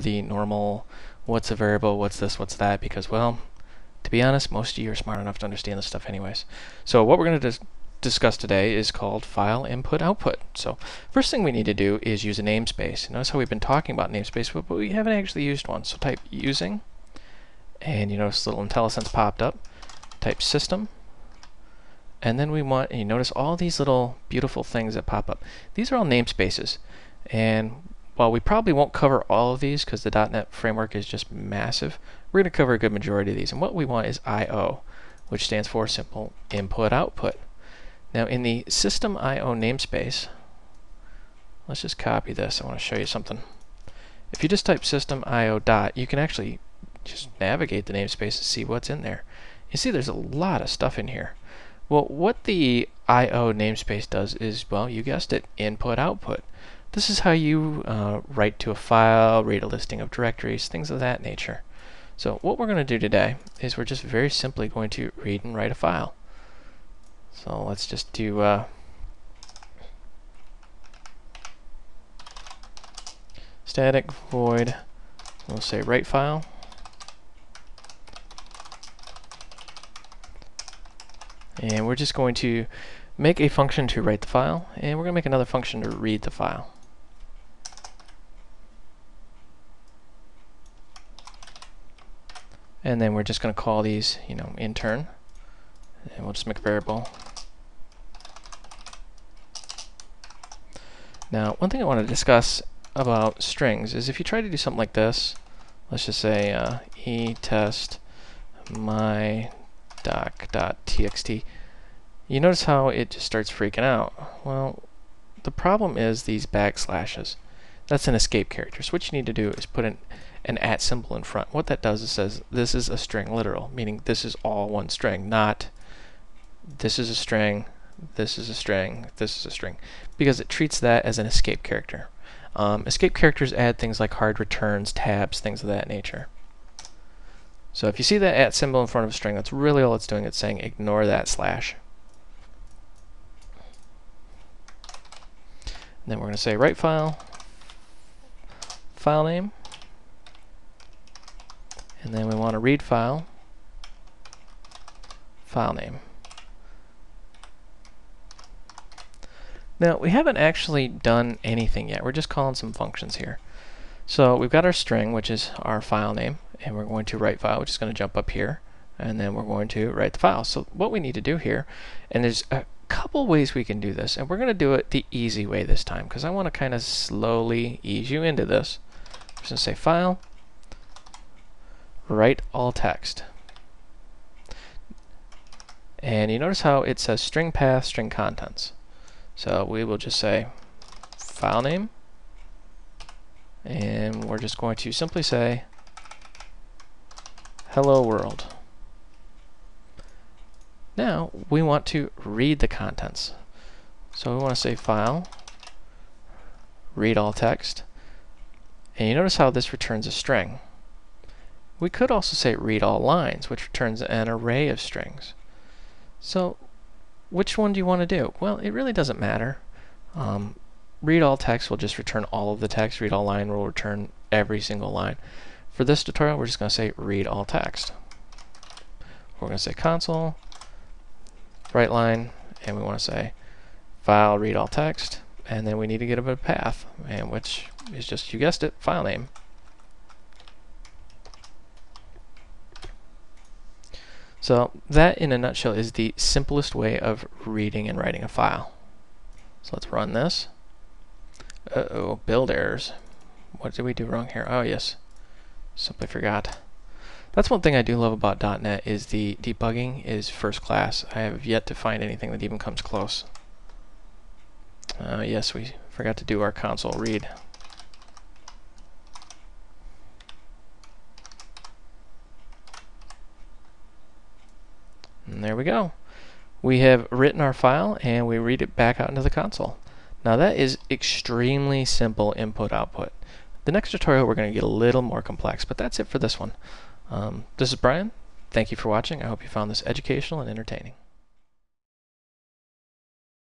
the normal what's a variable, what's this, what's that, because, well, to be honest, most of you are smart enough to understand this stuff anyways. So what we're going to discuss today is called file input output. So first thing we need to do is use a namespace. Notice how we've been talking about namespace, but we haven't actually used one. So type using, and you notice a little IntelliSense popped up. Type system, and then we want, and you notice all these little beautiful things that pop up. These are all namespaces, and while we probably won't cover all of these because the .NET framework is just massive, we're going to cover a good majority of these. And what we want is I/O, which stands for simple input output. Now in the system I/O namespace, let's just copy this. I want to show you something. If you just type system I/O dot, you can actually just navigate the namespace and see what's in there. You see there's a lot of stuff in here. Well, what the I/O namespace does is, well, you guessed it, input output. This is how you write to a file, read a listing of directories, things of that nature. So what we're going to do today is we're just very simply going to read and write a file. So let's just do static void, we'll say write file. And we're just going to make a function to write the file, and we're going to make another function to read the file. And then we're just going to call these, in turn, and we'll just make a variable. Now, one thing I want to discuss about strings is if you try to do something like this, let's just say etest my doc.txt, you notice how it just starts freaking out. Well, the problem is these backslashes. That's an escape character. So what you need to do is put an @ symbol in front. What that does is says this is a string literal, meaning this is all one string, not this is a string, this is a string, this is a string, because it treats that as an escape character. Escape characters add things like hard returns, tabs, things of that nature. So if you see that @ symbol in front of a string, that's really all it's doing. It's saying ignore that slash. And then we're going to say write file, file name, and then we want to read file, file name. Now we haven't actually done anything yet. We're just calling some functions here. So we've got our string, which is our file name, and we're going to write file, which is going to jump up here, and then we're going to write the file. So what we need to do here, and there's a couple ways we can do this, and we're going to do it the easy way this time because I want to kind of slowly ease you into this. I'm just going to say file, write all text, and you notice how it says string path, string contents. So we will just say file name, and we're just going to simply say hello world. Now we want to read the contents. So we want to say file, read all text, and you notice how this returns a string. We could also say read all lines, which returns an array of strings. So which one do you want to do? Well, it really doesn't matter. Read all text will just return all of the text. Read all line will return every single line. For this tutorial, we're just going to say read all text. We're going to say console, write line, and we want to say file, read all text, and then we need to get a path, and which is just, you guessed it, file name. So that, in a nutshell, is the simplest way of reading and writing a file. So let's run this. Uh-oh, build errors. What did we do wrong here? Oh yes, simply forgot. That's one thing I do love about .NET is the debugging is first class. I have yet to find anything that even comes close. Yes, we forgot to do our console read. And there we go. We have written our file and we read it back out into the console. Now that is extremely simple input-output. The next tutorial we're going to get a little more complex, but that's it for this one. This is Brian. Thank you for watching. I hope you found this educational and entertaining.